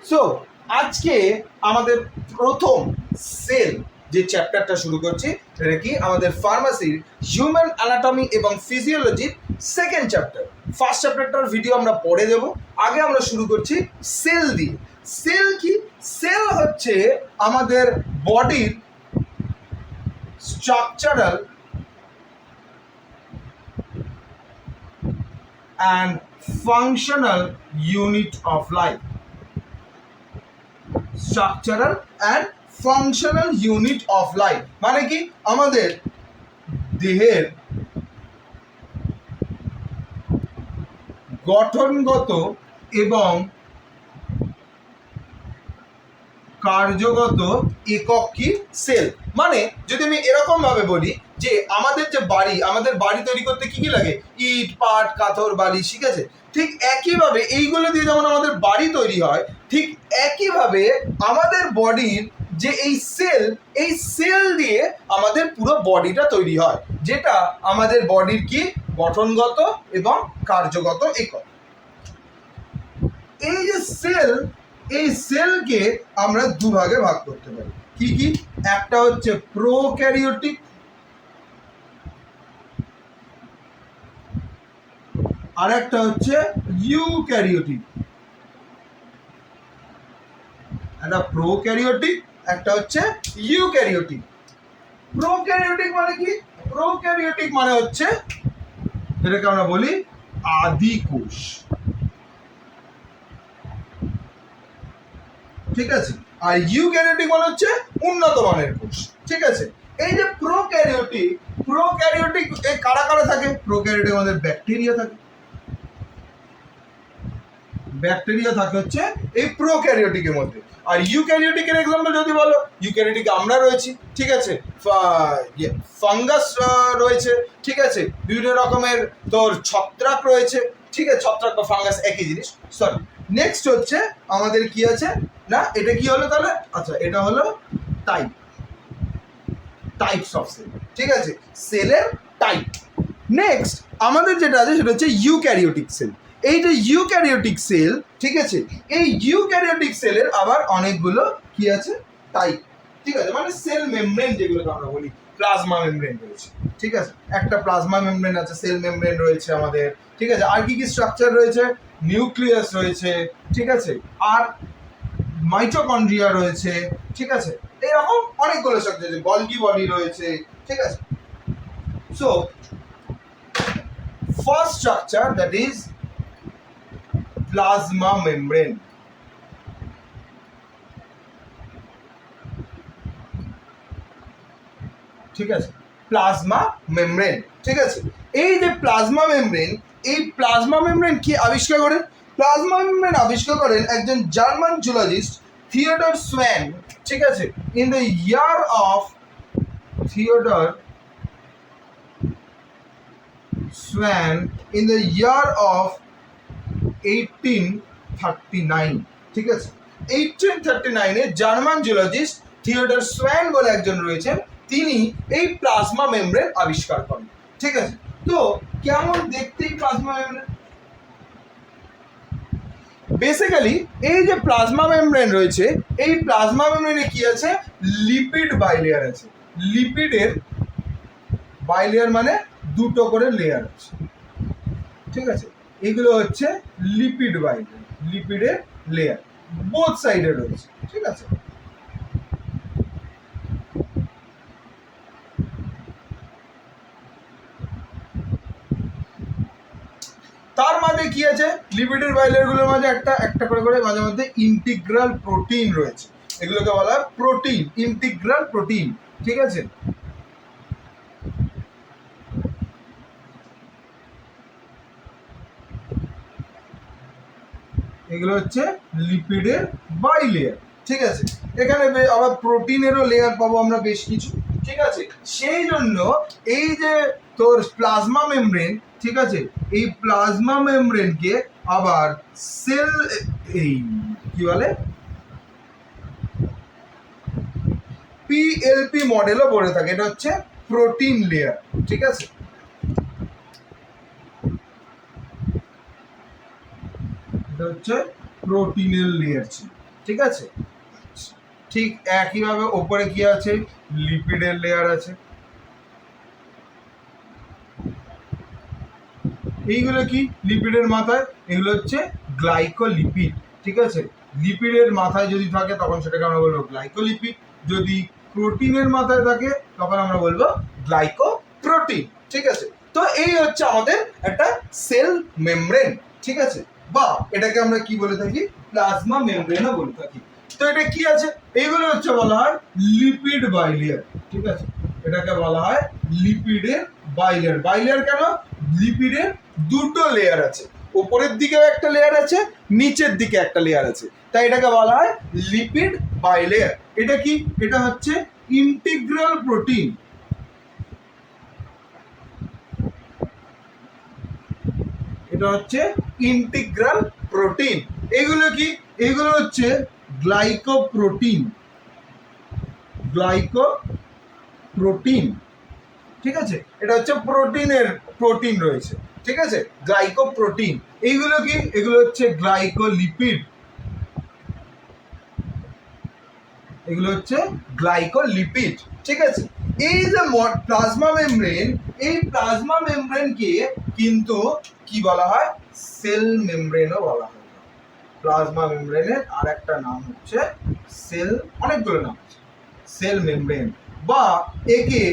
So আজকে আমাদের প্রথম সেল যে চ্যাপ্টারটা শুরু করছি সেটা কি আমাদের ফার্মাসির হিউম্যান অ্যানাটমি এবং ফিজিওলজির সেকেন্ড চ্যাপ্টার। ফার্স্ট চ্যাপ্টারটার ভিডিও আমরা পরে দেব, আগে আমরা শুরু করছি সেল দিয়ে। সেল কি? সেল হচ্ছে আমাদের বডির structural and functional unit of life. Structural and functional unit of life মানে কি আমাদের দেহের গঠনগত এবং কার্যগত একক কি সেল। মানে যদি আমি এরকম ভাবে বলি যে আমাদের যে বাড়ি, আমাদের বাড়ি তৈরি করতে কি কি লাগে? ইট, পাট, কাঠর, বালি, ঠিক আছে? ঠিক একইভাবে এইগুলো দিয়ে যেমন আমাদের বাড়ি তৈরি হয়, ঠিক একইভাবে আমাদের বডির যে এই সেল দিয়ে আমাদের পুরো বডিটা তৈরি হয়, যেটা আমাদের বডির কি গঠনগত এবং কার্যগত একক। এই যে সেল, এই সেলকে আমরা দুভাগে ভাগ করতে পারি। কি কি? একটা হচ্ছে প্রোক্যারিওটিক, আর একটা হচ্ছে ইউক্যারিওটিক। একটা প্রোক্যারিওটিক, একটা হচ্ছে ইউক্যারিওটিক। প্রোক্যারিওটিক মানে কি? প্রোক্যারিওটিক মানে হচ্ছে যেটাকে আমরা বলি আদি কোষ, ঠিক আছে? আর ইউক্যারিওটিক মানে হচ্ছে উন্নত মানের কোষ, ঠিক আছে? এই যে প্রোক্যারিওটিক, প্রোক্যারিওটিক কারা কারা থাকে? প্রোক্যারিওটিক আমাদের ব্যাকটেরিয়া থাকে, ব্যাকটেরিয়া থাকে হচ্ছে এই প্রোক্যারিওটিকের মধ্যে। আর ইউক্যারিওটিকের এক্সাম্পল যদি বলো, ইউক্যারিওটিক আমরা রয়েছি, ঠিক আছে? ফাঙ্গাস রয়েছে, ঠিক আছে? বিভিন্ন রকমের তোর ছত্রাক রয়েছে, ঠিক আছে? ছত্রাক বা ফাঙ্গাস একই জিনিস, সরি। নেক্সট হচ্ছে আমাদের কি আছে না, এটা কি হলো তাহলে? আচ্ছা, এটা হলো টাইপ, টাইপস অফ সেল, ঠিক আছে? সেলের টাইপ। নেক্সট আমাদের যেটা আছে সেটা হচ্ছে ইউক্যারিওটিক সেল। এই যে ইউক্যারিওটিক সেল, ঠিক আছে? এই ইউক্যারিওটিক সেলের আবার অনেকগুলো কি আছে? টাইপ, ঠিক আছে? মানে সেল মেমব্রেন যেগুলোকে আমরা বলি, প্লাজমা মেমব্রেন রয়েছে, ঠিক আছে? একটা প্লাজমা মেমব্রেন আছে, সেল মেমব্রেন রয়েছে আমাদের, ঠিক আছে? আর কি কি স্ট্রাকচার রয়েছে? নিউক্লিয়াস রয়েছে, ঠিক আছে? আর মাইটোকন্ড্রিয়া রয়েছে, ঠিক আছে? এরকম অনেকগুলো স্ট্রাকচার আছে, গলগি বডি রয়েছে, ঠিক আছে? So first structure, that is plasma membrane. ঠিক আছে? প্লাজমা মেমব্রেন, ঠিক আছে? এই যে প্লাজমা মেমব্রেন, এই প্লাজমা মেমব্রেন কি আবিষ্কার করেন? প্লাজমা মেমব্রেন আবিষ্কার করেন একজন জার্মান জুলজিস্ট থিওডর সোয়ান, ঠিক আছে? In the year of Theodor Schwann in the year of 1839, ঠিক আছে? 1839 জার্মান জিওলজিস্ট থিওডর সোয়ান বলে একজন রয়েছেন, তিনি এই প্লাজমা মেমব্রেন আবিষ্কার করেন, ঠিক আছে? তো কেমন দেখতে এই প্লাজমা মেমব্রেন? বেসিক্যালি এই যে প্লাজমা মেমব্রেন রয়েছে, এই প্লাজমা মেমব্রেনে কি আছে? লিপিড বাইলেয়ার আছে। লিপিডের বাইলেয়ার মানে দুটো করে লেয়ার আছে, ঠিক আছে? এগুলো হচ্ছে লিপিড বাইলেয়ার, লিপিডের লেয়ার বোথ সাইডে রয়েছে, ঠিক আছে? তার মাঝে কি আছে? লিপিডের বাইলেয়ার গুলোর মাঝে একটা একটা করে করে মাঝে মধ্যে ইন্টিগ্রাল প্রোটিন রয়েছে, এগুলোকে বলা হয় প্রোটিন, ইন্টিগ্রাল প্রোটিন, ঠিক আছে? এগুলো হচ্ছে লিপিডের বাইলেয়ার, ঠিক আছে? এখানে আবার প্রোটিনেরও লেয়ার পাবো আমরা বেশ কিছু, ঠিক আছে? সেই জন্য এই যে তোর প্লাজমা মেমব্রেন, ঠিক আছে? এই প্লাজমা মেমব্রেনকে আবার সেল, এই কি বলে, পিএলপি মডেলও বলে থাকে। এটা হচ্ছে প্রোটিন লেয়ার, ঠিক আছে? এটা হচ্ছে প্রোটিনের লেয়ার ছিল, ঠিক আছে। ঠিক একইভাবে ওপরে কি আছে, লিপিডের লেয়ার আছে। এইগুলো কি লিপিডের মাথায়, এগুলো হচ্ছে গ্লাইকোলিপিড। ঠিক আছে, লিপিডের মাথায় যদি থাকে তখন সেটাকে আমরা বলবো গ্লাইকোলিপিড, যদি প্রোটিনের মাথায় থাকে তখন আমরা বলবো গ্লাইকোপ্রোটিন। ঠিক আছে, তো এই হচ্ছে আমাদের একটা সেল মেমব্রেন। ঠিক আছে, বা এটাকে আমরা কি বলে থাকি, প্লাজমা মেমব্রেনও বলে থাকি। তো এটা কি আছে, এইগুলো হচ্ছে বলা হয় লিপিড বাইলেয়ার। ঠিক আছে, এটাকে বলা হয় লিপিডের বাইলেয়ার। বাইলেয়ার কেন, লিপিডের দুটো লেয়ার আছে, উপরের দিকেও একটা লেয়ার আছে, নিচের দিকে একটা লেয়ার আছে, তাই এটাকে বলা হয় লিপিড বাইলেয়ার। এটা কি, এটা হচ্ছে ইন্টিগ্রাল প্রোটিন। এটা হচ্ছে ইন্টিগ্রাল প্রোটিন। এগুলো কি, এগুলো হচ্ছে গ্লাইকোপ্রোটিন। গ্লাইকোপ্রোটিন, ঠিক আছে, এটা হচ্ছে প্রোটিনের প্রোটিন রয়েছে। ঠিক আছে, গ্লাইকোপ্রোটিন। এইগুলো কি, এগুলো হচ্ছে গ্লাইকোলিপিড। এগুলো হচ্ছে গ্লাইকোলিপিড। ঠিক আছে, এই যে প্লাজমা মেমব্রেন, এই প্লাজমা মেমব্রেনকে কিন্তু কি বলা হয়, সেল মেমব্রেনও বলা হয়। প্লাজমা মেমব্রেনের আর একটা নাম হচ্ছে সেল, অনেকগুলো নাম আছে, সেল মেমব্রেন, বা একে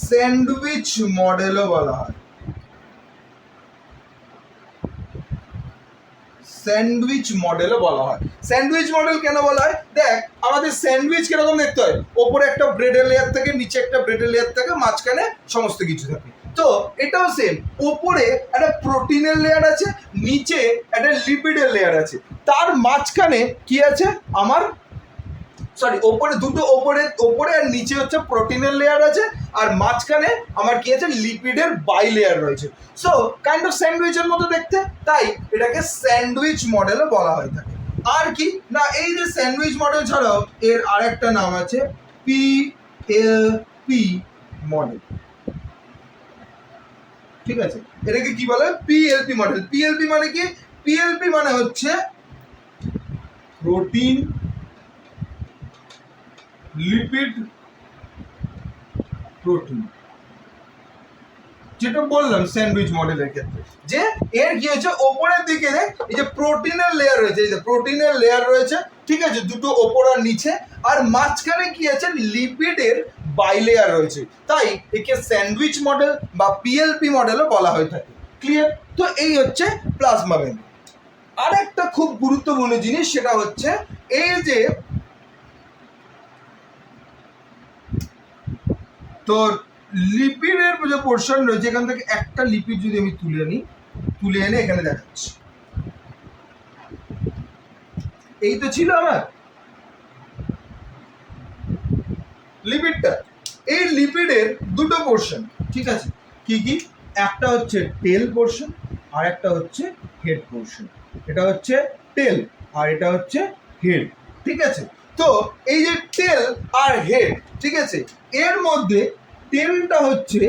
স্যান্ডউইচ মডেলও বলা হয়। স্যান্ডউইচ মডেলও বলা হয়। স্যান্ডউইচ মডেল কেন বলা হয়, দেখ আমাদের স্যান্ডউইচ কিরকম দেখতে হয়, ওপরে একটা ব্রেডের লেয়ার থাকে, নিচে একটা ব্রেডের লেয়ার থাকে, মাঝখানে সমস্ত কিছু থাকে। তো এটাও সেম, ওপরে একটা প্রোটিনের লেয়ার আছে, নিচে একটা লিপিডের লেয়ার আছে, তার মাঝখানে কি আছে আমার, সরি ওপরে দুটো, ওপরে আর নিচে হচ্ছে প্রোটিনের লেয়ার আছে, আর মাঝখানে আমার কি আছে, লিপিডের বাই লেয়ার রয়েছে। সো কাইন্ড অফ স্যান্ডউইচের মতো দেখতে, তাই এটাকে স্যান্ডউইচ মডেলও বলা হয়ে থাকে। আর কি না, এই যে স্যান্ডউইচ মডেল ছাড়াও এর আরেকটা নাম আছে PLP মডেল। ঠিক আছে, এটাকে কি বলে, PLP মডেল। PLP মানে কি, PLP মানে হচ্ছে প্রোটিন লিপিড প্রোটিন, যেটা বললাম স্যান্ডউইচ মডেলের ক্ষেত্রে, যে এর কি হচ্ছে, ওপরের দিকে এই যে প্রোটিনের লেয়ার রয়েছে, এই যে প্রোটিনের লেয়ার রয়েছে, ঠিক আছে, দুটো ওপর আর নিচে, আর মাঝখানে কি আছে, লিপিডের বাইলেয়ার রয়েছে, তাই একে স্যান্ডউইচ মডেল বা PLP মডেলও বলা হয়ে থাকে। ক্লিয়ার? তো এই হচ্ছে প্লাজমা মেমব্রেন। আর একটা খুব গুরুত্বপূর্ণ জিনিস, সেটা হচ্ছে এই যে তোর লিপিডের যে পোর্শন রয়েছে, এখান থেকে একটা লিপিড যদি আমি তুলে এনে এখানে দেখাচ্ছি, এই তো ছিল আমার লিপিডটা। এই লিপিডের দুটো পোর্শন, ঠিক আছে, কি কি, একটা হচ্ছে টেল পোর্শন আর একটা হচ্ছে হেড পোর্শন। এটা হচ্ছে টেল আর এটা হচ্ছে হেড। ঠিক আছে, তো এই যে টেল আর হেড, ঠিক আছে, এর মধ্যে টেলটা হচ্ছে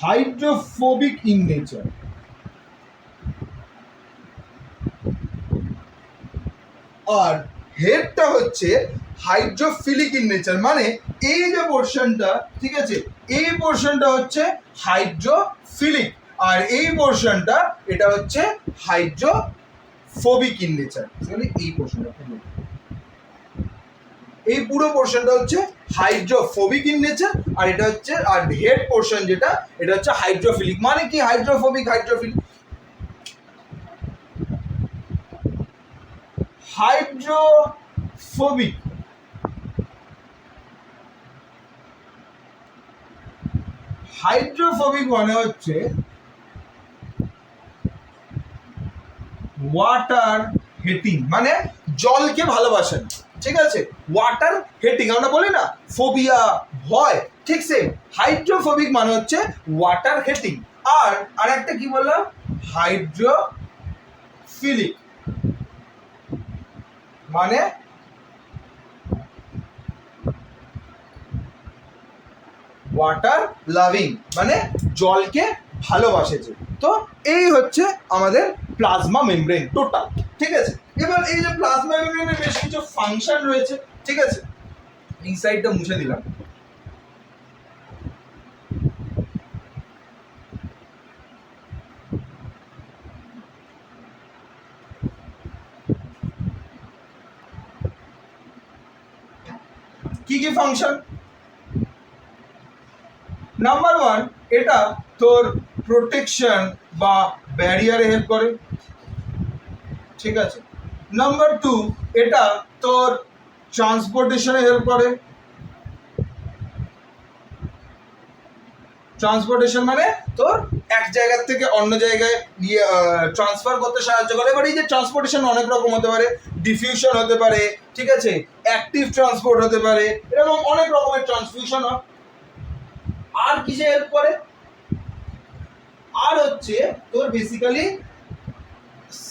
হাইড্রোফোবিক ইন নেচার, আর হেডটা হচ্ছে হাইড্রোফিলিক ইন নেচার। মানে এই যে পোর্শনটা, ঠিক আছে, এই পোর্শনটা হচ্ছে হাইড্রোফিলিক, আর এই পোর্শনটা এটা হচ্ছে হাইড্রোফোবিক ইন নেচার। এই পোর্শনটা, এই পুরো পোর্শনটা হচ্ছে হাইড্রোফোবিক ইন নেচার, আর এটা হচ্ছে, আর হেড পোর্শন যেটা, এটা হচ্ছে হাইড্রোফিলিক। মানে কি, হাইড্রোফোবিক, হাইড্রোফিলিক, হাইড্রোফোবিক, হাইড্রোফোবিক মানে হচ্ছে ওয়াটার হেটিং, মানে জলকে ভালোবাসেন। ঠিক আছে, ওয়াটার হেটিং আমরা বলি না, ফোবিয়া, ভয়, ঠিক সেম হাইড্রোফোবিক মানে হচ্ছে ওয়াটার হেটিং। আর একটা কি বললাম, হাইড্রোফিলিক মানে ওয়াটার লাভিং, মানে জলকে ভালোবাসেছে। তো এই হচ্ছে আমাদের প্লাজমা মেমব্রেন টোটাল, ঠিক আছে। এবার এই যে প্লাজমা মেমব্রেনের বেশ কিছু ফাংশন রয়েছে, ঠিক আছে। এই সাইডটা মুছে দিলাম। কি কি ফাংশন? নাম্বার ওয়ান, এটা তোর প্রোটেকশন বা ব্যারিয়ারে হেল্প করে, ঠিক আছে। নাম্বার টু, এটা তোর ট্রান্সপোর্টেশনে হেল্প করে। ট্রান্সপোর্টেশন মানে তোর এক জায়গা থেকে অন্য জায়গায় ট্রান্সফার করতে সাহায্য করে। এবার এই যে ট্রান্সপোর্টেশন অনেক রকম হতে পারে, ডিফিউশন হতে পারে, ঠিক আছে, অ্যাক্টিভ ট্রান্সপোর্ট হতে পারে, এরকম অনেক রকমের ট্রান্সফিউশন হয়। আর কিসে হেল্প করে? আর হচ্ছে তোর বেসিক্যালি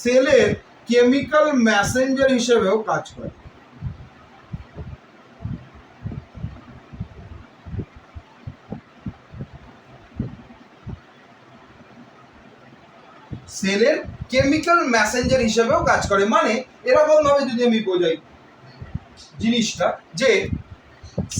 সেলের কেমিক্যাল মেসেঞ্জার হিসেবেও কাজ করে। সেলের কেমিক্যাল মেসেঞ্জার হিসেবেও কাজ করে। মানে এরকম ভাবে যদি আমি বোঝাই জিনিসটা, যে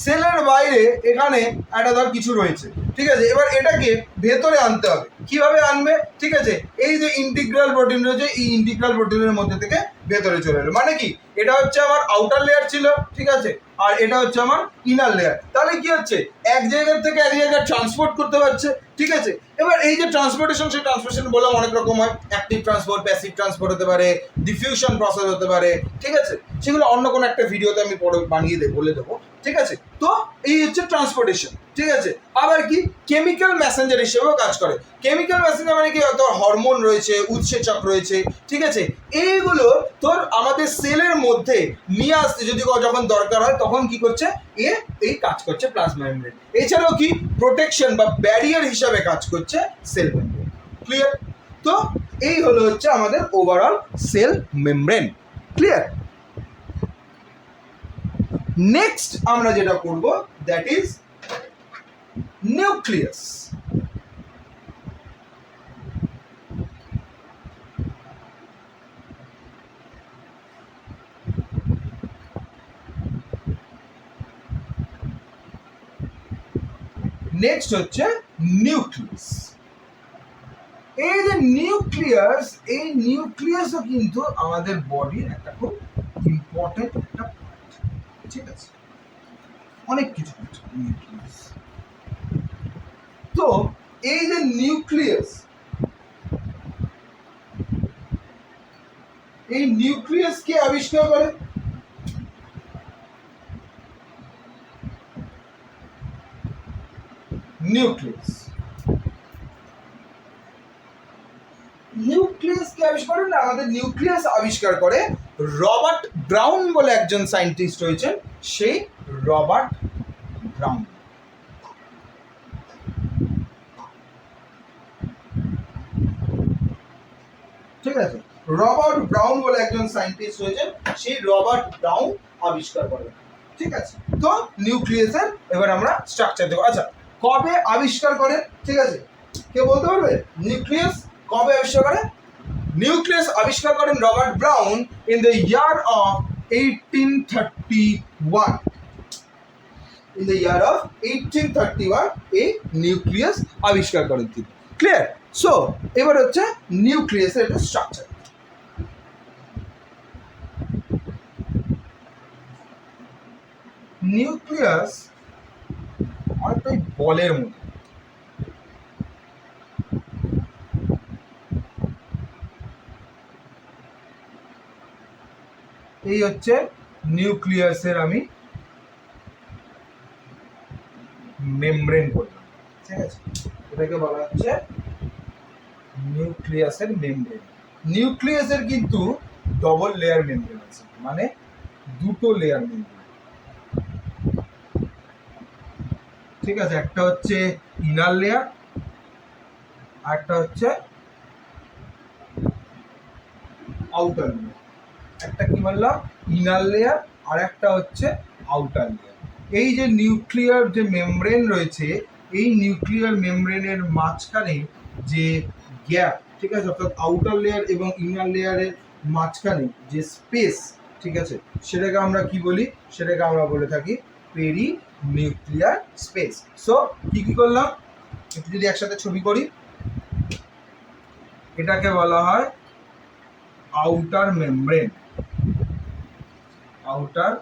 সেলের বাইরে এখানে একটা ধর কিছু রয়েছে, ঠিক আছে। এবার এটাকে ভেতরে আনতে হবে। কিভাবে আনবে? ঠিক আছে, এই যে ইন্টিগ্রাল প্রোটিন রয়েছে, এই ইন্টিগ্রাল প্রোটিনের মধ্যে থেকে ভেতরে চলে এলো। মানে কি, এটা হচ্ছে আমার আউটার লেয়ার ছিল, ঠিক আছে, আর এটা হচ্ছে আমার ইনার লেয়ার। তাহলে কি হচ্ছে, এক জায়গা থেকে এক জায়গায় ট্রান্সপোর্ট করতে পারছে, ঠিক আছে। এবার এই যে ট্রান্সপোর্টেশন, সেই ট্রান্সপোর্টেশন বললাম অনেক রকম হয়। অ্যাক্টিভ ট্রান্সপোর্ট, প্যাসিভ ট্রান্সপোর্ট হতে পারে, ডিফিউশন প্রসেস হতে পারে, ঠিক আছে। সেগুলো অন্য কোনো একটা ভিডিওতে আমি পরে বানিয়ে বলে দেবো, ঠিক আছে। তো এই হচ্ছে ট্রান্সপোর্টেশন, ঠিক আছে। আবার কি, কেমিক্যাল মেসেঞ্জার হিসেবেও কাজ করে। কেমিক্যাল মেসেঞ্জার মানে কি, তোর হরমোন রয়েছে, উৎসেচক রয়েছে, ঠিক আছে। এইগুলো তোর আমাদের সেলের মধ্যে নিয়ে আসতে যদি যখন দরকার হয়, তখন কি করছে, এই কাজ করছে প্লাজমা মেমব্রেন। এছাড়াও কি, প্রোটেকশন বা ব্যারিয়ার হিসাবে কাজ করছে সেল মেমব্রেন। ক্লিয়ার? তো এই হলো হচ্ছে আমাদের overall cell membrane. Clear? Next আমরা যেটা করব, দ্যাট ইজ নিউক্লিয়াস। নেক্সট হচ্ছে নিউক্লিয়াস। এই যে নিউক্লিয়াস, এই নিউক্লিয়াসও কিন্তু আমাদের বডির একটা খুব ইম্পর্টেন্ট একটা, ঠিক আছে, অনেক কিছু নিউক্লিয়াস। তো এই যে নিউক্লিয়াস, এই নিউক্লিয়াস কে আবিষ্কার করে? নিউক্লিয়াস, নিউক্লিয়াস কে আবিষ্কার করে না, আমাদের নিউক্লিয়াস আবিষ্কার করে রবার্ট ব্রাউন বলে একজন সায়েন্টিস্ট রয়েছেন, সেই রবার্ট ব্রাউন। ঠিক আছে, রবার্ট ব্রাউন বলে একজন সায়েন্টিস্ট রয়েছেন, সেই রবার্ট ব্রাউন আবিষ্কার করেন। ঠিক আছে, তো নিউক্লিয়াসের এবার আমরা স্ট্রাকচার দেবো। আচ্ছা, কবে আবিষ্কার করেন? ঠিক আছে, কে বলতে পারবে নিউক্লিয়াস কবে আবিষ্কার করে? নিউক্লিয়াস আবিষ্কার করেন Robert brown in the year of 1831। In the year of 1831 এই নিউক্লিয়াস আবিষ্কার করেন তিনি। ক্লিয়ার? সো এবার হচ্ছে নিউক্লিয়াসের একটা স্ট্রাকচার। নিউক্লিয়াস অনেকটাই বলের মতো। এই হচ্ছে নিউক্লিয়াসের আমি মেমব্রেন বললাম। ঠিক আছে, এটাকে বলা হচ্ছে নিউক্লিয়াসের মেমব্রেন। নিউক্লিয়াসের কিন্তু ডবল লেয়ার মেমব্রেন আছে, মানে দুটো লেয়ার মেমব্রেন। ঠিক আছে, একটা হচ্ছে ইনার লেয়ার, আর একটা হচ্ছে আউটার লেয়ার। একটা কি বললাম, ইনার লেয়ার, আর একটা হচ্ছে আউটার লেয়ার। এই যে নিউক্লিয়ার যে মেমব্রেন রয়েছে, এই নিউক্লিয়ার মেমব্রেনের মাঝখানে যে গ্যাপ, ঠিক আছে, অর্থাৎ আউটার লেয়ার এবং ইনার লেয়ারের মাঝখানে যে স্পেস, ঠিক আছে, সেটাকে আমরা কি বলি, সেটাকে আমরা বলে থাকি পেরি নিউক্লিয়ার স্পেস। সো কি কি করলাম একটু যদি একসাথে ছবি করি, এটাকে বলা হয় আউটার মেমব্রেন, আউটার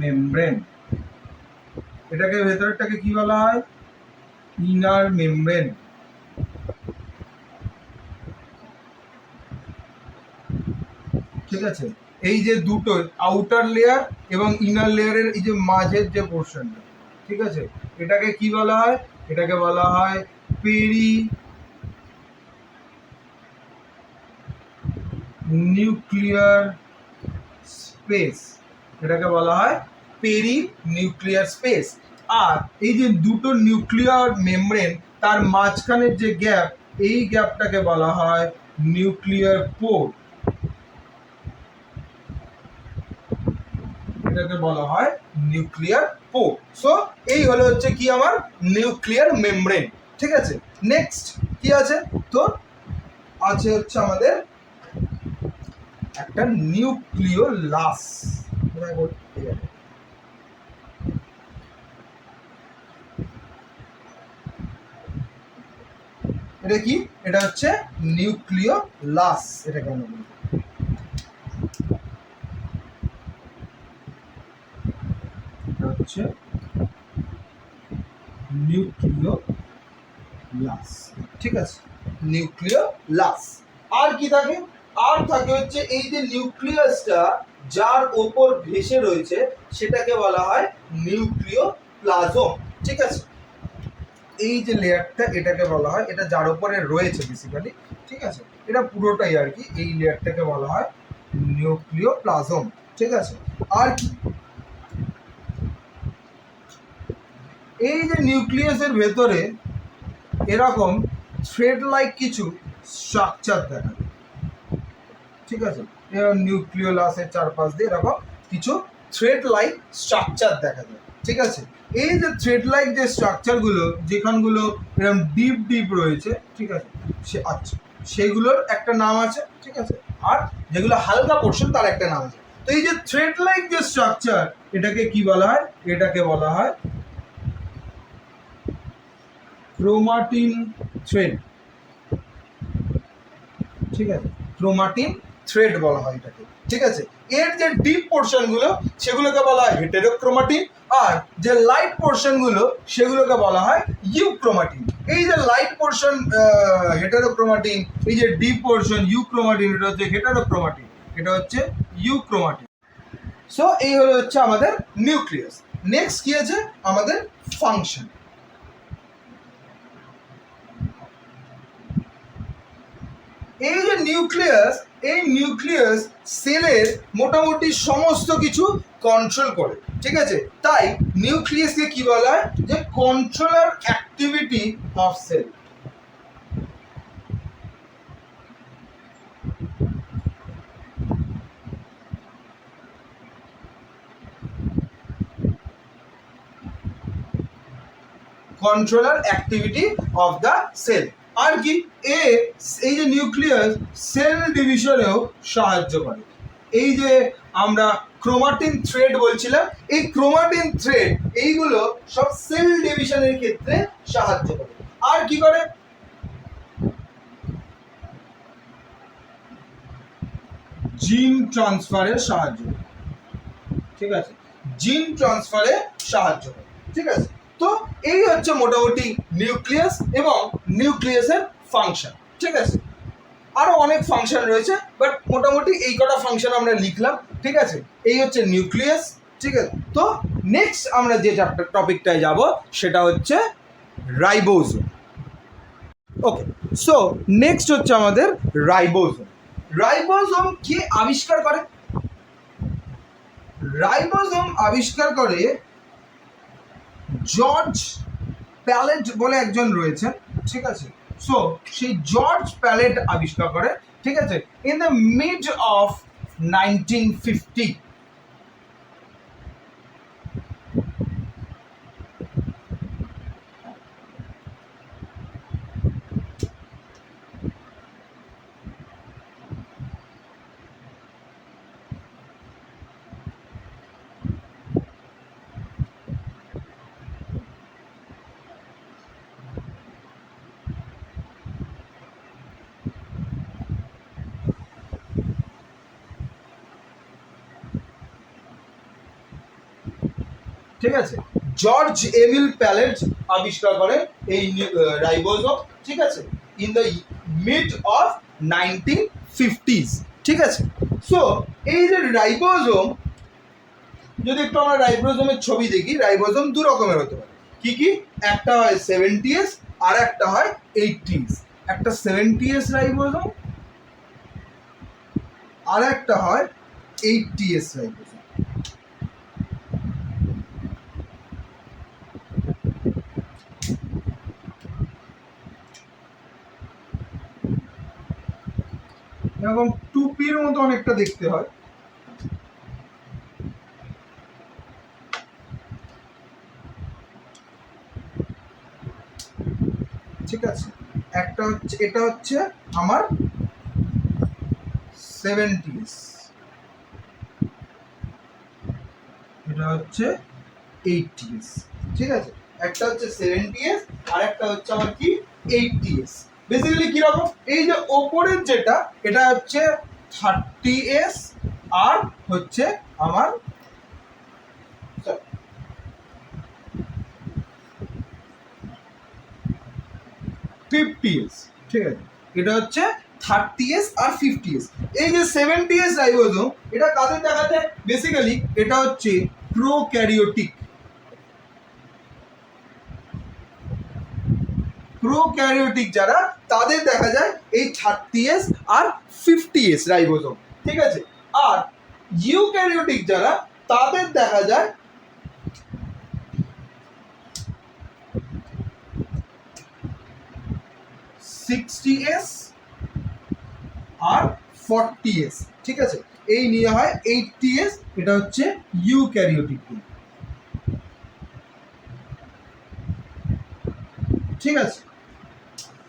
মেমব্রেন। এটাকে ভেতরটাকে কি বলা হয়, ইনার মেমব্রেন। ঠিক আছে, এই যে দুটো আউটার লেয়ার এবং ইনার লেয়ারের এই যে মাঝের যে পোর্শনটা, ঠিক আছে, এটাকে কি বলা হয়, এটাকে বলা হয় পেরি নিউক্লিয়ার স্পেস, এটাকে বলা হয় পেরি নিউক্লিয়ার স্পেস। আর এই যে দুটো নিউক্লিয়ার মেমব্রেন তার মাঝখানের যে গ্যাপ, এই গ্যাপটাকে বলা হয় নিউক্লিয়ার পোর, এটাকে বলা হয় নিউক্লিয়ার পোর। সো এই হলো হচ্ছে কি আমার নিউক্লিয়ার মেমব্রেন। ঠিক আছে, নেক্সট কি আছে, তো আছে হচ্ছে আমাদের একটা নিউক্লিওলাস। এটা কি, এটা হচ্ছে নিউক্লিওলাস, এটাকে আমরা বলি। এটা হচ্ছে নিউক্লিওলাস, ঠিক আছে, নিউক্লিওলাস। আর কি থাকে, আর থাকে হচ্ছে এই যে নিউক্লিয়াসটা যার ওপর ভেসে রয়েছে সেটাকে বলা হয় নিউক্লিওপ্লাজম। ঠিক আছে, এই যে লেয়ারটা এটাকে বলা হয়, এটা যার উপরে রয়েছে বেসিক্যালি, ঠিক আছে, এটা পুরোটাই আর কি, এই লেয়ারটাকে বলা হয় নিউক্লিওপ্লাজম। ঠিক আছে, আর কি, এই যে নিউক্লিয়াসের ভেতরে এরকম থ্রেড লাইক কিছু স্ট্রাকচার দেখা যায়। ঠিক আছে, নিউক্লিওলাসের চারপাশ দিয়ে এরকম কিছু থ্রেড লাইক স্ট্রাকচার দেখা যায়। ঠিক আছে, এই যে থ্রেড লাইক যে স্ট্রাকচারগুলো যেখানগুলো এরকম ডিপ ডিপ রয়েছে, ঠিক আছে, সে আচ্ছা সেগুলোর একটা নাম আছে। ঠিক আছে, আর যেগুলো হালকা পোর্শন তার একটা নাম আছে। তো এই যে থ্রেড লাইক যে স্ট্রাকচার, এটাকে কি বলা হয়, এটাকে বলা হয় ক্রোমাটিন থ্রেড। ঠিক আছে, ক্রোমাটিন থ্রেড বলা হয় এটাকে। ঠিক আছে, এর যে ডিপ পোর্শন গুলো সেগুলোকে বলা হয় হেটেরোক্রোমাটিন, আর যে লাইট পোর্শন গুলো সেগুলোকে বলা হয় ইউক্রোমাটিন। এই যে লাইট পোর্শন হেটেরোক্রোমাটিন, এই যে ডিপ পোর্শন ইউক্রোমাটিন, এটা হচ্ছে হেটেরোক্রোমাটিন, এটা হচ্ছে ইউক্রোমাটিন। সো এই হলো হচ্ছে আমাদের নিউক্লিয়াস। নেক্সট কি আছে, আমাদের ফাংশন। এই যে নিউক্লিয়াস, এই নিউক্লিয়াস সেলের মোটামুটি সমস্ত কিছু কন্ট্রোল করে। ঠিক আছে, তাই নিউক্লিয়াসকে কি বলা হয়, যে controller activity of cell. Controller activity of the cell. আর কি, এই যে নিউক্লিয়াস সেল ডিভিশনেও সাহায্য করে। এই যে আমরা ক্রোমাটিন থ্রেড বলছিলাম, এই ক্রোমাটিন থ্রেড এইগুলো সব সেল ডিভিশনের ক্ষেত্রে সাহায্য করে। আর কি করে, জিন ট্রান্সফারে সাহায্য করে। ঠিক আছে, জিন ট্রান্সফারে সাহায্য করে। ঠিক আছে, তো এই হচ্ছে মোটামুটি নিউক্লিয়াস এবং নিউক্লিয়াসের ফাংশন। ঠিক আছে, আরো অনেক ফাংশন রয়েছে, বাট মোটামুটি এই কটা ফাংশন আমরা লিখলাম। ঠিক আছে, এই হচ্ছে নিউক্লিয়াস। ঠিক আছে, তো নেক্সট আমরা যে টপিকটায় যাব সেটা হচ্ছে রাইবোজোম। ওকে, সো নেক্সট হচ্ছে আমাদের রাইবোজোম। রাইবোজোম কে আবিষ্কার করে, রাইবোজোম আবিষ্কার করে জর্জ প্যালেট বলে একজন রয়েছেন। ঠিক আছে, সো সেই জর্জ প্যালেট আবিষ্কার করে। ঠিক আছে, ইন দ্য মিড অফ 1950। ঠিক আছে, জর্জ এমিল প্যালেট আবিষ্কার করেন এই রাইবোজোম, ঠিক আছে, in the mid of 1950s, ঠিক আছে। সো এই যে রাইবোজোম, যদি একটু আমরা রাইবোজোমের ছবি দেখি, রাইবোজোম দু রকমের হতে পারে। কি কি? একটা হয় 70s আর একটা হয় 80s। একটা 70s রাইবোজোম আর একটা হয় 80s রাইবোজোম। এরকম টুপির মতো অনেকটা দেখতে হয়। ঠিক আছে, একটা হচ্ছে, এটা হচ্ছে আমার 70s, এটা হচ্ছে 80s, ঠিক আছে। একটা হচ্ছে 70s আর একটা হচ্ছে আমার কি 80s। বেসিক্যালি কি রকম, এই যে ওপরের যেটা, এটা হচ্ছে 30s আর হচ্ছে আমার 50s, ঠিক আছে। এটা হচ্ছে 30s আর 50s। এই যে 70s রাইবোজোম, এটা কাদের দেখা যায়? বেসিক্যালি এটা হচ্ছে প্রোক্যারিওটিক, প্রোক্যারিওটিক যারা, তাদের দেখা যায় এই 30s আর 50s রাইবোজোম, ঠিক আছে। আর ইউক্যারিওটিক যারা, তাদের দেখা যায় 60s আর 40s, ঠিক আছে। এই নিয়ে হয় 80s, এটা হচ্ছে ইউক্যারিওটিক, ঠিক আছে।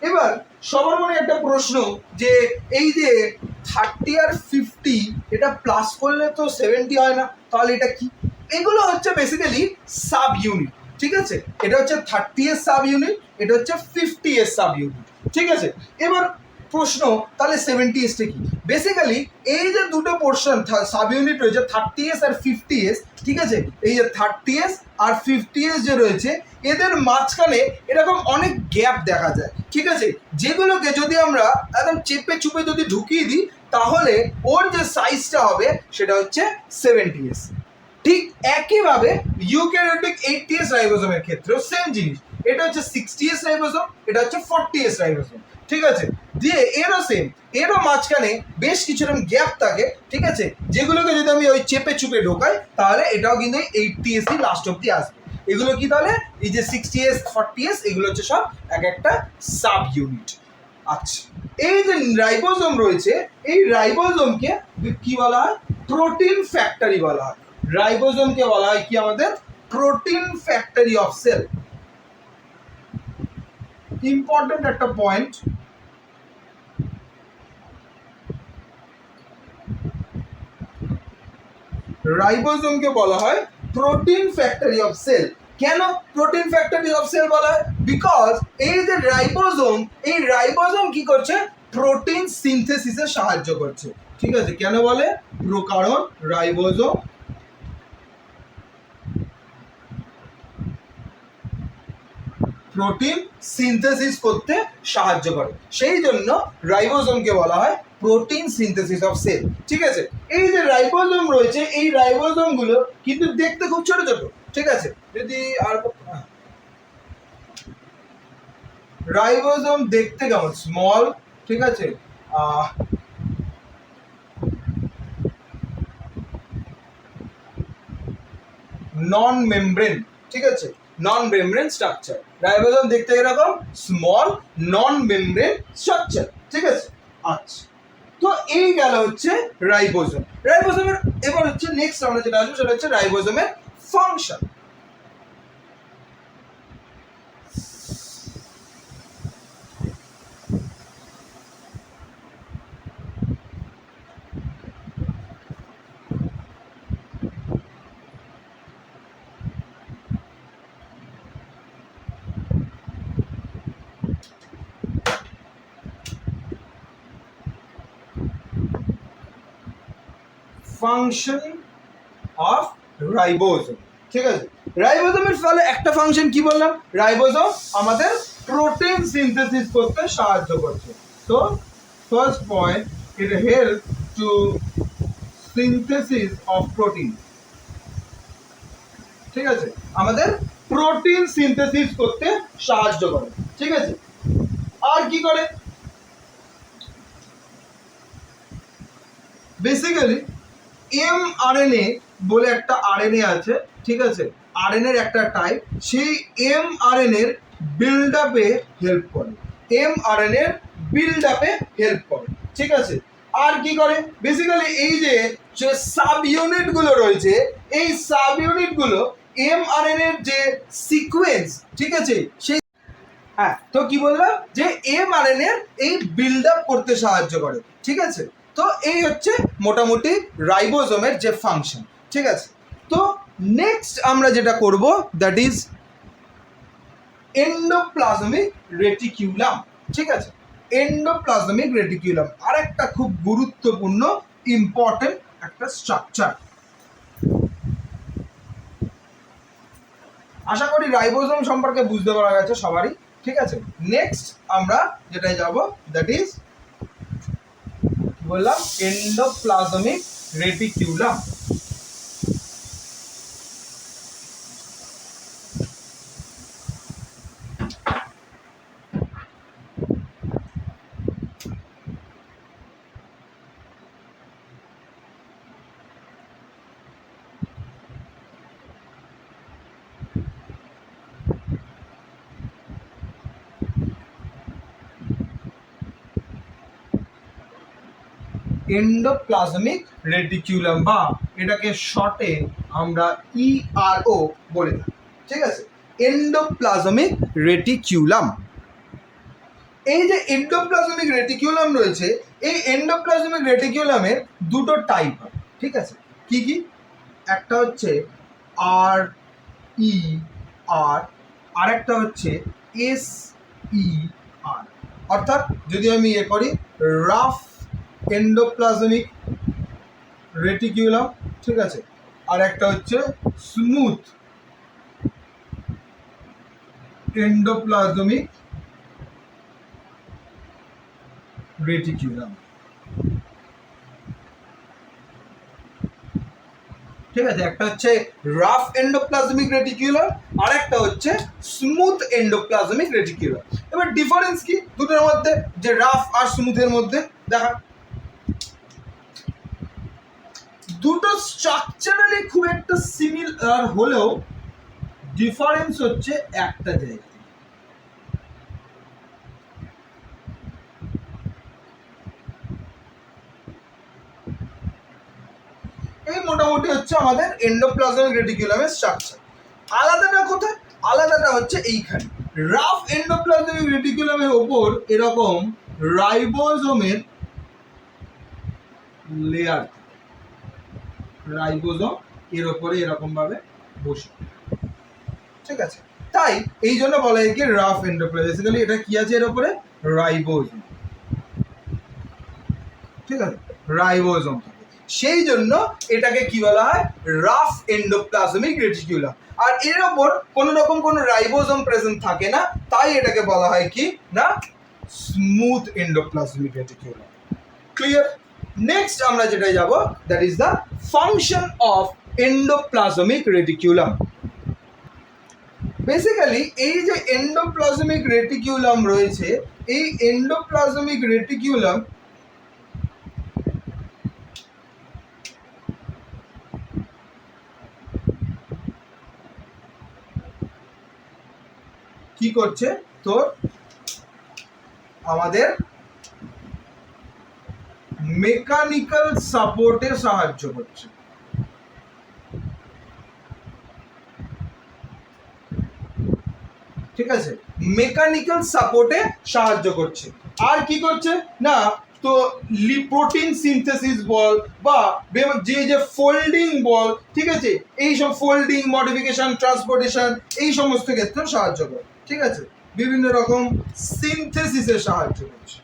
এবার সবার মনে একটা প্রশ্ন, যে এই যে 30 আর 50, এটা প্লাস করলে তো 70 হয় না, তাহলে এটা কি? এগুলো হচ্ছে বেসিক্যালি সাব ইউনিট, ঠিক আছে। এটা হচ্ছে 30 সাব ইউনিট, এটা হচ্ছে 50 সাব ইউনিট, ঠিক আছে। এবার প্রশ্ন, তাহলে 70s টা কি? বেসিক্যালি এই যে দুটো পোর্শন সাব ইউনিট রয়েছে 30s আর 50s, ঠিক আছে, এই যে 30s আর 50s যে রয়েছে, এদের মাঝখানে এরকম অনেক গ্যাপ দেখা যায়, ঠিক আছে, যেগুলোকে যদি আমরা একদম চেপে চুপে যদি ঢুকিয়ে দিই, তাহলে ওর যে সাইজটা হবে সেটা হচ্ছে 70s। ঠিক একইভাবে ইউক্যারিওটিক 80s রাইবোজোমের ক্ষেত্রেও সেম জিনিস, এটা হচ্ছে 60s রাইবোজোম, এটা হচ্ছে 40s রাইবোজোম, ঠিক আছে। দিয়ে এরও সেম, এরও মাঝখানে বেশ কিছু রকম গ্যাপ থাকে, ঠিক আছে, যেগুলোকে যদি আমি ওই চেপে চুপে ঢোকাই, তাহলে এটাও কিন্তু 80s লাস্ট অব্দি আসবে। এগুলো কি তাহলে? এই যে 60s 40s, এগুলো হচ্ছে সব এক একটা সাব ইউনিট। আচ্ছা, এই যে রাইবোজোম রয়েছে, এই রাইবোজোমকে কি বলা হয়? প্রোটিন ফ্যাক্টরি বলা হয়। রাইবোজোমকে বলা হয় কি আমাদের? Protein factory of cell. Important একটা পয়েন্ট, রাইবোজোমকে বলা হয় প্রোটিন ফ্যাক্টরি অফ সেল। কেন প্রোটিন ফ্যাক্টরি অফ সেল বলা হয়? বিকজ এই যে রাইবোজোম, এই রাইবোজোম কি করছে? প্রোটিন সিনথেসিসে সাহায্য করছে, ঠিক আছে। কেন বলে? কারণ রাইবোজোম প্রোটিন সিনথেসিস করতে সাহায্য করে, সেই জন্য রাইবোজোমকে বলা হয় প্রোটিন সিনথেসিস অফ সেল, ঠিক আছে। এই যে রাইবোজোম রয়েছে, এই রাইবোজোম গুলো কিন্তু দেখতে খুব ছোট ছোট, ঠিক আছে। যদি আর রাইবোজোম দেখতে কেমন? স্মল, ঠিক আছে। নন মেমব্রেন, ঠিক আছে, নন মেমব্রেন স্ট্রাকচার। রাইবোজোম দেখতে এরকম স্মল নন মেমব্রেন স্ট্রাকচার, ঠিক আছে। আচ্ছা, তো এই গেল হচ্ছে রাইবোজোম। রাইবোজোমের এবার হচ্ছে নেক্সট আমরা যেটা আসবো সেটা হচ্ছে রাইবোজোমের ফাংশন। ফাংশন অফ রাইবোজোম, ঠিক আছে। রাইবোজোমের ফলে একটা ফাংশন কি বললাম, রাইবোজোম আমাদের প্রোটিন সিনথেসিস করতে সাহায্য করছে। তো first point, it help to synthesis of protein. ঠিক আছে, আমাদের প্রোটিন সিনথেসিস করতে সাহায্য করে। ঠিক আছে, আর কি করে, বেসিক্যালি mRNA বলে একটা আরএনএ আছে, ঠিক আছে, আরএনএর একটা টাইপ, সেই mRNA এর বিল্ড আপে হেল্প করে, mRNA এর বিল্ড আপে হেল্প করে। ঠিক আছে, আর কি করে, বেসিক্যালি এই যে সাব ইউনিট গুলো রয়েছে, এই সাব ইউনিট গুলো mRNA এর যে সিকোয়েন্স, ঠিক আছে, সেই হ্যাঁ, তো কি বললাম যে mRNA এর এই বিল্ড আপ করতে সাহায্য করে। ঠিক আছে, তো এই হচ্ছে মোটামুটি রাইবোজোমের যে ফাংশন। ঠিক আছে, তো নেক্সট আমরা যেটা করব দ্যাট ইজ এন্ডোপ্লাজমিক রেটিকিউলাম। ঠিক আছে, এন্ডোপ্লাজমিক রেটিকিউলাম আরেকটা খুব গুরুত্বপূর্ণ ইম্পর্টেন্ট একটা স্ট্রাকচার। আশা করি রাইবোজোম সম্পর্কে বুঝতে পারা গেছে সবারই। ঠিক আছে, নেক্সট আমরা যেটাই যাব দ্যাট ইজ বললাম এন্ডোপ্লাজমিক রেটিকিউলাম। এন্ডোপ্লাজমিক রেটিকিউলাম বা এটাকে শর্টে আমরা ERO বলে থাকি। ঠিক আছে, এন্ডোপ্লাজমিক রেটিকিউলাম। এই যে এন্ডোপ্লাজমিক রেটিকিউলাম রয়েছে, এই এন্ডোপ্লাজমিক রেটিকিউলামের দুটো টাইপ হয়। ঠিক আছে, কি কি, একটা হচ্ছে RER, আর একটা হচ্ছে SER। অর্থাৎ যদি আমি করি রাফ এন্ডোপ্লাজমিক রেটিকিউলাম, ঠিক আছে, আর একটা হচ্ছে স্মুথ এন্ডোপ্লাজমিক রেটিকিউলাম। ঠিক আছে, একটা হচ্ছে রাফ এন্ডোপ্লাজমিক রেটিকিউলাম, আর একটা হচ্ছে স্মুথ এন্ডোপ্লাজমিক রেটিকিউলাম। এবার ডিফারেন্স কি দুটোর মধ্যে, যে রাফ আর স্মুথের মধ্যে? দেখা, দুটো স্ট্রাকচারালি খুব একটা সিমিলার হলেও ডিফারেন্স হচ্ছে একটা জায়গা। এই মোটামুটি হচ্ছে আমাদের এন্ডোপ্লাজমিক রেটিকুলামের স্ট্রাকচার। আলাদাটা কোথায়? আলাদাটা হচ্ছে এইখানে, রাফ এন্ডোপ্লাজমিক রেটিকুলামের ওপর এরকম রাইবোজোমের লেয়ার, রাইবোজোম এর ওপরে এরকম ভাবে বসে। ঠিক আছে, তাই এই জন্য বলা হয় কি রাফ এন্ডোপ্লাজম। বেসিক্যালি এটা কি আছে এর উপরে? রাইবোজোম। ঠিক আছে, রাইবোজোম, সেই জন্য এটাকে কি বলা হয়? Rough endoplasmic reticulum. আর এর ওপর কোনো রকম কোনো রাইবোজোম প্রেজেন্ট থাকে না, তাই এটাকে বলা হয় কি না smooth endoplasmic reticulum. Clear? Next আমরা যেটা যাব that is the function of endoplasmic reticulum. Basically এই যে এন্ডোপ্লাজমিক রেটিকুলাম রয়েছে, এই এন্ডোপ্লাজমিক রেটিকুলাম কি করছে? তো আমাদের মেকানিক্যাল সাপোর্টে সাহায্য করছে। ঠিক আছে, মেকানিক্যাল সাপোর্টে সাহায্য করছে। আর কি করছে না, তো প্রোটিন সিনথেসিস বল বা যে যে ফোল্ডিং বল, ঠিক আছে, এই সব ফোল্ডিং, মডিফিকেশন, ট্রান্সপোর্টেশন, এই সমস্ত ক্ষেত্রে সাহায্য করে। ঠিক আছে, বিভিন্ন রকম সিনথেসিসে সাহায্য করছে।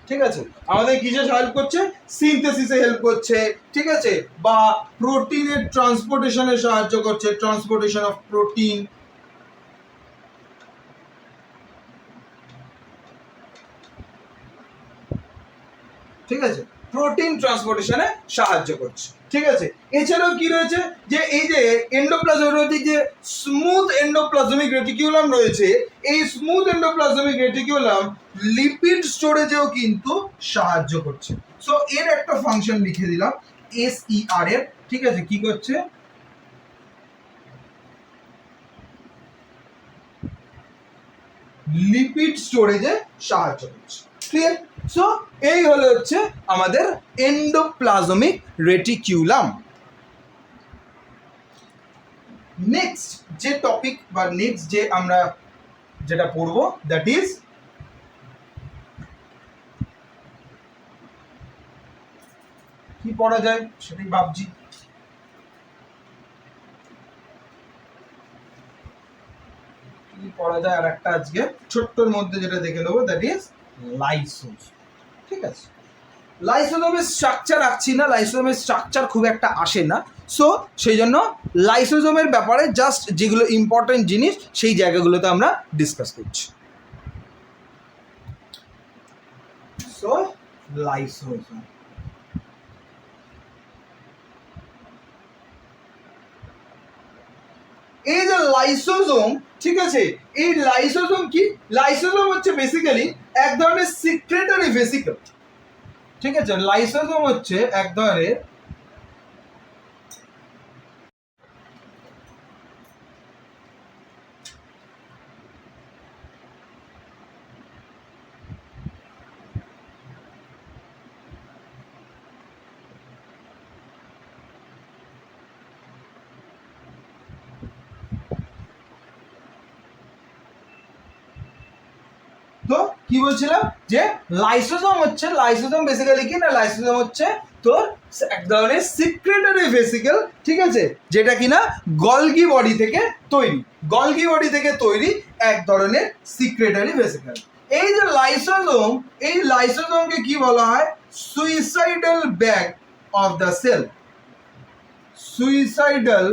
ঠিক আছে, আমাদের কিসে হেল্প করছে? সিনথেসিসে হেল্প করছে, ঠিক আছে, বা প্রোটিনের ট্রান্সপোর্টেশনে সাহায্য করছে, ট্রান্সপোর্টেশন অফ প্রোটিন, ঠিক আছে, প্রোটিন ট্রান্সপোর্টেশনে সাহায্য করছে, ঠিক আছে। এছাড়াও কি রয়েছে, যে এই যে এন্ডোপ্লাজমিক যে স্মুথ এন্ডোপ্লাজমিক রেটিকুলাম রয়েছে, এই স্মুথ এন্ডোপ্লাজমিক রেটিকুলাম লিপিড স্টোরেজেও কিন্তু সাহায্য করছে। সো এর একটা ফাংশন লিখে দিলাম SER এর, ঠিক আছে, কি করছে? লিপিড স্টোরেজে সাহায্য করছে, ক্লিয়ার? সো এই হলো হচ্ছে আমাদের এন্ডোপ্লাজমিক রেটিকুলাম। নেক্সট যে টপিক বা নেক্সট যে আমরা যেটা পড়বো, দ্যাট ইজ কি পড়া যায় সেটাই ভাবছি। কি পড়া যায় আর একটা আজকে ছোট্টর মধ্যে যেটা দেখে নেবো, দ্যাট ইজ লাইসোজ, ঠিক আছে। লাইসোজোমের স্ট্রাকচার রাখছি না, লাইসোজোমের স্ট্রাকচার খুব একটা আসে না, সো সেই জন্য লাইসোজোমের ব্যাপারে জাস্ট যেগুলো ইম্পর্টেন্ট জিনিস সেই জায়গাগুলোতে আমরা ডিসকাস করছি। সো লাইসোজোম, এই যে লাইসোজোম, ঠিক আছে, এই লাইসোজোম কি? লাইসোজোম হচ্ছে বেসিক্যালি এক ধরনের সিক্রেটারি ভেসিকল, ঠিক আছে। লাইসোজোম হচ্ছে এক ধরনের তো কি বলছিলাম, যে লাইসোজোম হচ্ছে, লাইসোজোম বেসিক্যালি কি না, লাইসোজোম হচ্ছে তোর এক ধরনের সিক্রেটারি ভেসিকল, ঠিক আছে, যেটা কিনা গলগি বডি থেকে তৈরি, গলগি বডি থেকে তৈরি এক ধরনের সিক্রেটারি ভেসিকল। এই যে লাইসোজোম, এই লাইসোজোমকে কি বলা হয়? Suicidal bag of the cell, suicidal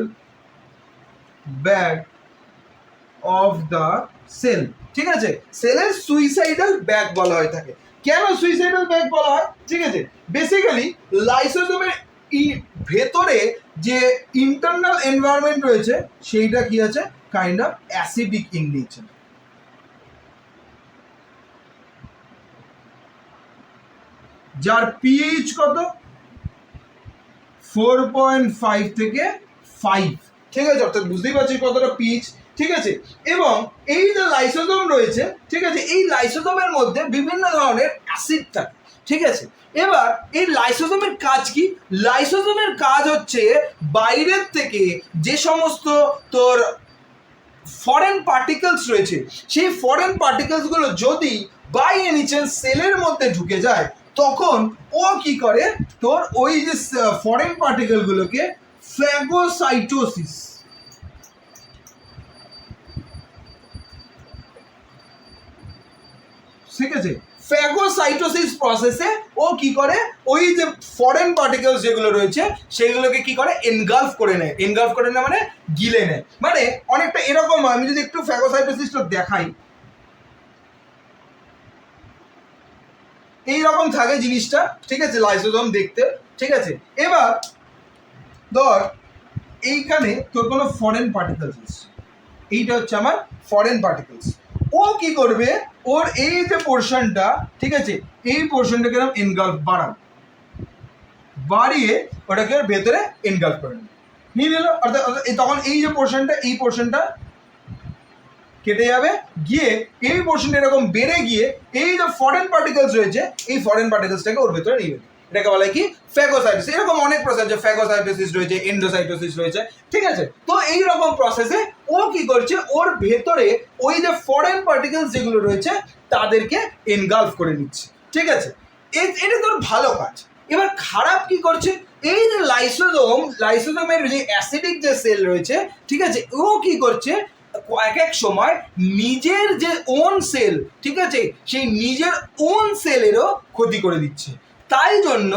bag of the cell, ঠিক আছে। সেলের সুইসাইডাল ব্যাগ বলা হয়ে থাকে। কেন সুইসাইডাল ব্যাগ বলা হয়? ঠিক আছে, বেসিক্যালি লাইসোজোমের ভেতরে যে ইন্টারনাল এনভায়রনমেন্ট রয়েছে সেইটা কি আছে? Kind of acidic in nature, যার পিএইচ কত? 4.5 থেকে 5, ঠিক আছে, অর্থাৎ বুঝতেই পারছি কতটা পিএইচ, ঠিক আছে। এবং এই যে লাইসোজোম রয়েছে, ঠিক আছে, এই লাইসোজোমের মধ্যে বিভিন্ন ধরনের অ্যাসিড থাকে, ঠিক আছে। এবার এই লাইসোজোমের কাজ কি? লাইসোজোমের কাজ হচ্ছে বাইরের থেকে যে সমস্ত তোর ফরেন পার্টিকেলস রয়েছে, সেই ফরেন পার্টিকেলসগুলো যদি বাই এনি চান্স সেলের মধ্যে ঢুকে যায়, তখন ও কি করে? তোর ওই যে ফরেন পার্টিকেলগুলোকে ফ্যাগোসাইটোসিস, ঠিক আছে, ফ্যাগোসাইটোসিস প্রসেসে ও কি করে? ওই যে ফরেন পার্টিকেলস যেগুলো রয়েছে সেগুলোকে কি করে? এনগালফ করে নেয়। এনগালফ করে নেয় মানে গিলে নেয়, মানে অনেকটা এরকম। আমি যদি একটু ফ্যাগোসাইটোসিসটা দেখাই, এইরকম থাকে জিনিসটা, ঠিক আছে, লাইসোজোম দেখতে, ঠিক আছে। এবার ধর এইখানে তোর কোনো ফরেন পার্টিকেলস এসছে, এইটা হচ্ছে আমার ফরেন পার্টিকেলস। ও কি করবে? ওর এই যে পোর্শনটা, ঠিক আছে, এই পোর্শনটাকে এনগালফ বাড়িয়ে ওটাকে ভেতরে এনগালফ করে নিয়ে নিল। অর্থাৎ তখন এই যে পোর্শনটা, এই পোর্শনটা কেটে যাবে, গিয়ে এই পোর্শনটা এরকম বেড়ে গিয়ে এই যে ফরেন পার্টিকেলস রয়েছে, এই ফরেন পার্টিকেলসটাকে ওর ভেতরে নিয়ে নেবে। এটাকে বলা হয় কি? ফ্যাগোসাইটোসিস। এরকম অনেক প্রসেস আছে, ফ্যাগোসাইটোসিস রয়েছে, এন্ডোসাইটোসিস রয়েছে, ঠিক আছে। তো এইরকম প্রসেসে ও কি করছে? ওর ভেতরে ওই যে ফরেন পার্টিকেলস যেগুলো রয়েছে তাদেরকে এনগালফ করে নিচ্ছে, ঠিক আছে। এটা তোর ভালো কাজ। এবার খারাপ কি করছে? এই যে লাইসোজোমের যে অ্যাসিডিক যে সেল রয়েছে, ঠিক আছে, ও কি করছে? এক এক সময় নিজের যে ওন সেল, ঠিক আছে, সেই নিজের ওন সেলেরও ক্ষতি করে দিচ্ছে। তাই জন্য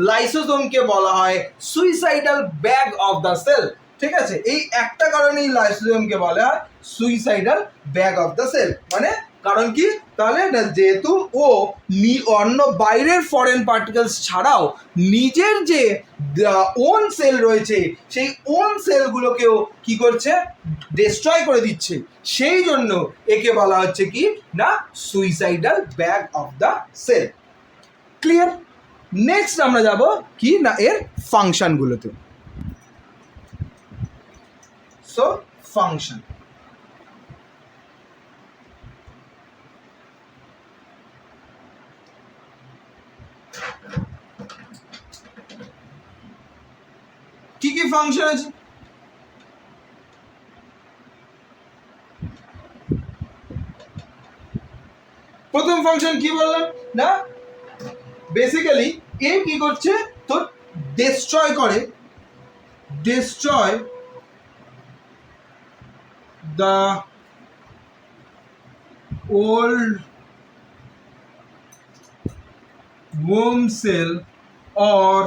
লাইসোসোমকে বলা হয় suicidal bag of the cell. ঠিক আছে, এই একটা কারণেই লাইসোসোমকে বলা হয় suicidal bag of the cell. মানে কারণ কি, তাহলে না, যেহেতু ও অন্য বাইরের ফরেন পার্টিকেলস ছাড়াও নিজের যে ওন সেল রয়েছে সেই ওন সেলগুলোকেও কি করছে, ডিস্ট্রয় করে দিচ্ছে। সেই জন্য একে বলা হচ্ছে কি না suicidal bag of the cell. Clear? Next আমরা যাব কি না এর ফাংশনগুলোতে। সো ফাংশন, কি কি ফাংশন আছে? প্রথম ফাংশন কি বললাম না, বেসিক্যালি এ কি করছে, তো ডিস্ট্রয় করে, destroy the old worm cell or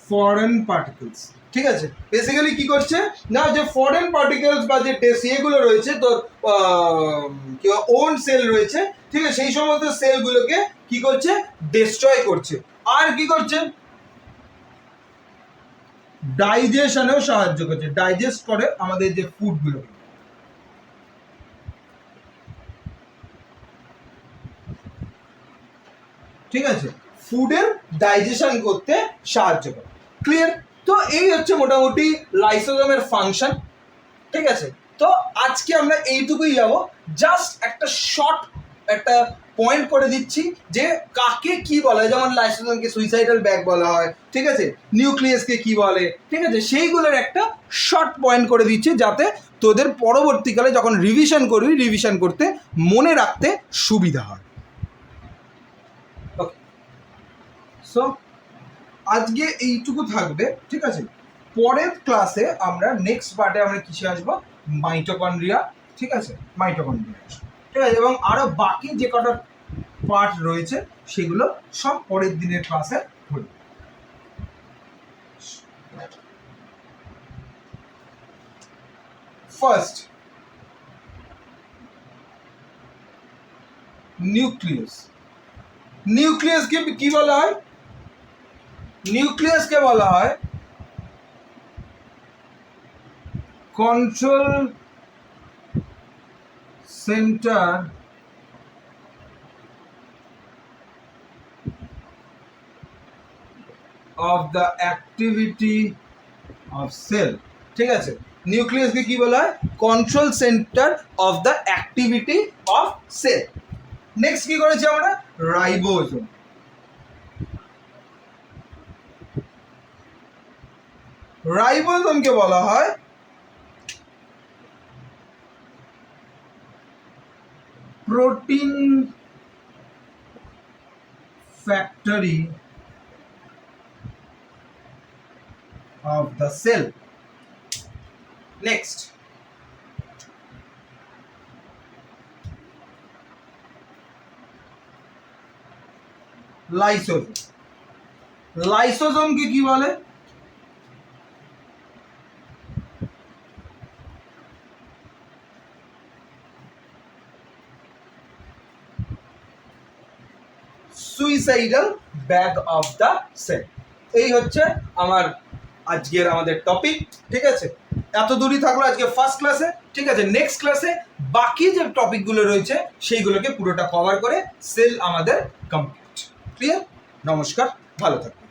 foreign particles. ঠিক আছে, বেসিক্যালি কি করছে না, যে ফরেন পার্টিকেলস বা যে এগুলো রয়েছে তোর ওন সেল রয়েছে, ঠিক আছে, সেই সমস্ত সেলগুলোকে কি করছে, ডিস্ট্রয় করছে। আর কি করছে, ডাইজেশনেও সাহায্য করছে, ডাইজেস্ট করে আমাদের যে ফুডগুলো। ঠিক আছে, ফুডের ডাইজেশন করতে সাহায্য করে। ক্লিয়ার? তো এই হচ্ছে মোটামুটি লাইসোজোমের ফাংশন। ঠিক আছে, তো আজকে আমরা এইটুকুই যাব, জাস্ট একটা শর্ট একটা পয়েন্ট করে দিচ্ছি যে কাকে কি বলা হয়, যেমন লাইসোজোমকে সুইসাইডাল ব্যাগ বলা হয়, ঠিক আছে, নিউক্লিয়াসকে কি বলে, ঠিক আছে, সেইগুলোর একটা শর্ট পয়েন্ট করে দিচ্ছি যাতে তোদের পরবর্তীকালে যখন রিভিশন করবি, রিভিশন করতে মনে রাখতে সুবিধা হয়। ওকে, সো আজকে এইটুকু থাকবে। ঠিক আছে, পরের ক্লাসে আমরা নেক্সট পার্টে আমরা কিসে আসবো, মাইটোকন্ড্রিয়া। ঠিক আছে, মাইটোকন্ড্রিয়া আসবো। ঠিক আছে, এবং আরো বাকি যে কটা পার্ট রয়েছে সেগুলো সব পরের দিনের ক্লাসে হলো। First, nucleus. নিউক্লিয়াসকে কি বলা হয়, নিউক্লিয়াসকে বলা হয় control centre of the activity of cell. ঠিক আছে, নিউক্লিয়াসকে কি বলা হয়, control centre of the activity of cell. Next কি করেছি আমরা, রাইবোজোম। রাইবোজোমকে বলা হয় protein factory of the cell. Next, lysosome. লাইসোজোমকে কি বলে, suicidal bag of the cell. এই হচ্ছে আমার আজকের আমাদের টপিক। ঠিক আছে, এত দূরই থাকলো আজকে ফার্স্ট ক্লাসে। ঠিক আছে, নেক্সট ক্লাসে বাকি যে টপিকগুলো রয়েছে সেইগুলোকে পুরোটা কভার করে সেল আমাদের কমপ্লিট। ক্লিয়ার? নমস্কার, ভালো থাকবেন।